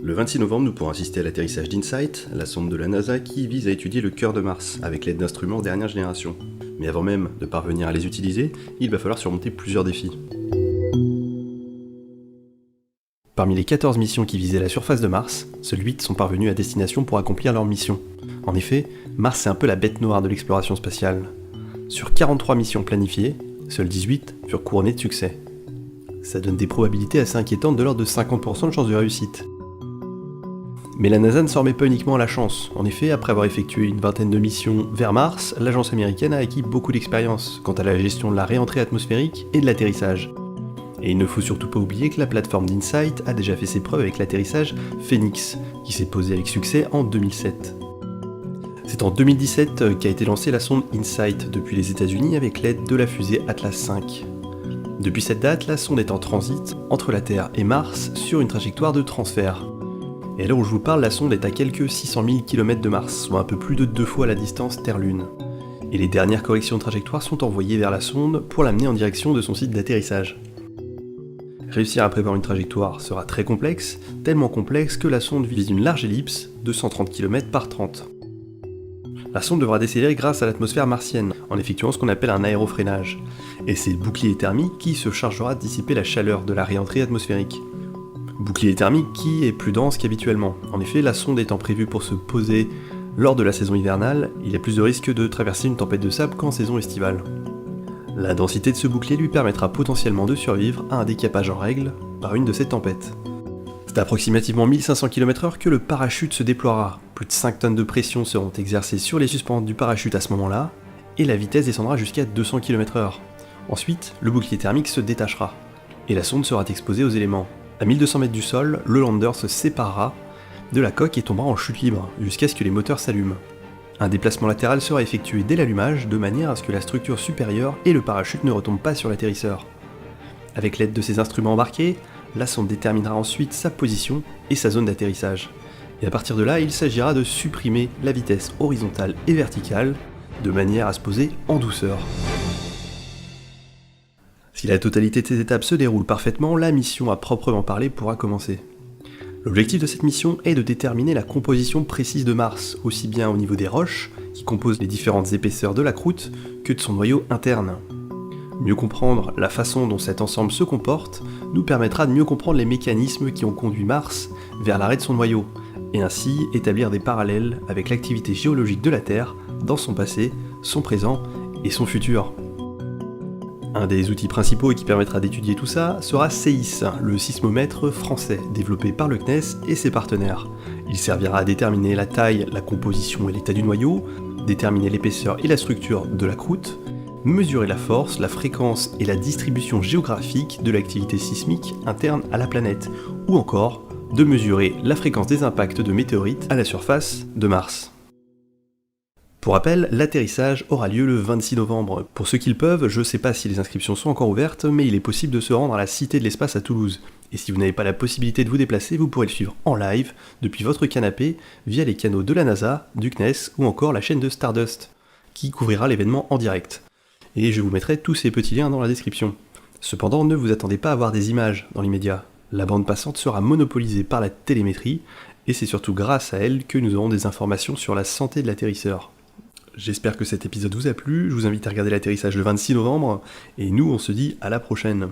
Le 26 novembre, nous pourrons assister à l'atterrissage d'InSight, la sonde de la NASA qui vise à étudier le cœur de Mars avec l'aide d'instruments dernière génération. Mais avant même de parvenir à les utiliser, il va falloir surmonter plusieurs défis. Parmi les 14 missions qui visaient la surface de Mars, seuls 8 sont parvenus à destination pour accomplir leur mission. En effet, Mars c'est un peu la bête noire de l'exploration spatiale. Sur 43 missions planifiées, seules 18 furent couronnées de succès. Ça donne des probabilités assez inquiétantes de l'ordre de 50% de chances de réussite. Mais la NASA ne s'en remet pas uniquement à la chance. En effet, après avoir effectué une vingtaine de missions vers Mars, l'agence américaine a acquis beaucoup d'expérience quant à la gestion de la réentrée atmosphérique et de l'atterrissage. Et il ne faut surtout pas oublier que la plateforme d'InSight a déjà fait ses preuves avec l'atterrissage Phoenix, qui s'est posé avec succès en 2007. C'est en 2017 qu'a été lancée la sonde InSight depuis les États-Unis avec l'aide de la fusée Atlas V. Depuis cette date, la sonde est en transit entre la Terre et Mars sur une trajectoire de transfert. Et à l'heure où je vous parle, la sonde est à quelques 600 000 km de Mars, soit un peu plus de 2 fois la distance Terre-Lune. Et les dernières corrections de trajectoire sont envoyées vers la sonde pour l'amener en direction de son site d'atterrissage. Réussir à prévoir une trajectoire sera très complexe, tellement complexe que la sonde vise une large ellipse de 130 km par 30. La sonde devra décélérer grâce à l'atmosphère martienne, en effectuant ce qu'on appelle un aérofreinage. Et c'est le bouclier thermique qui se chargera de dissiper la chaleur de la réentrée atmosphérique. Bouclier thermique qui est plus dense qu'habituellement. En effet, la sonde étant prévue pour se poser lors de la saison hivernale, il y a plus de risques de traverser une tempête de sable qu'en saison estivale. La densité de ce bouclier lui permettra potentiellement de survivre à un décapage en règle par une de ces tempêtes. C'est à approximativement 1500 km/h que le parachute se déploiera. Plus de 5 tonnes de pression seront exercées sur les suspentes du parachute à ce moment-là, et la vitesse descendra jusqu'à 200 km/h. Ensuite, le bouclier thermique se détachera, et la sonde sera exposée aux éléments. À 1200 mètres du sol, le lander se séparera de la coque et tombera en chute libre, jusqu'à ce que les moteurs s'allument. Un déplacement latéral sera effectué dès l'allumage, de manière à ce que la structure supérieure et le parachute ne retombent pas sur l'atterrisseur. Avec l'aide de ces instruments embarqués, la sonde déterminera ensuite sa position et sa zone d'atterrissage. Et à partir de là, il s'agira de supprimer la vitesse horizontale et verticale, de manière à se poser en douceur. Si la totalité de ces étapes se déroule parfaitement, la mission à proprement parler pourra commencer. L'objectif de cette mission est de déterminer la composition précise de Mars, aussi bien au niveau des roches, qui composent les différentes épaisseurs de la croûte, que de son noyau interne. Mieux comprendre la façon dont cet ensemble se comporte nous permettra de mieux comprendre les mécanismes qui ont conduit Mars vers l'arrêt de son noyau, et ainsi établir des parallèles avec l'activité géologique de la Terre dans son passé, son présent et son futur. Un des outils principaux et qui permettra d'étudier tout ça sera SEIS, le sismomètre français développé par le CNES et ses partenaires. Il servira à déterminer la taille, la composition et l'état du noyau, déterminer l'épaisseur et la structure de la croûte, mesurer la force, la fréquence et la distribution géographique de l'activité sismique interne à la planète, ou encore de mesurer la fréquence des impacts de météorites à la surface de Mars. Pour rappel, l'atterrissage aura lieu le 26 novembre. Pour ceux qui le peuvent, je sais pas si les inscriptions sont encore ouvertes, mais il est possible de se rendre à la Cité de l'Espace à Toulouse. Et si vous n'avez pas la possibilité de vous déplacer, vous pourrez le suivre en live depuis votre canapé via les canaux de la NASA, du CNES ou encore la chaîne de Stardust, qui couvrira l'événement en direct. Et je vous mettrai tous ces petits liens dans la description. Cependant, ne vous attendez pas à voir des images dans l'immédiat. La bande passante sera monopolisée par la télémétrie, et c'est surtout grâce à elle que nous aurons des informations sur la santé de l'atterrisseur. J'espère que cet épisode vous a plu, je vous invite à regarder l'atterrissage le 26 novembre, et nous on se dit à la prochaine.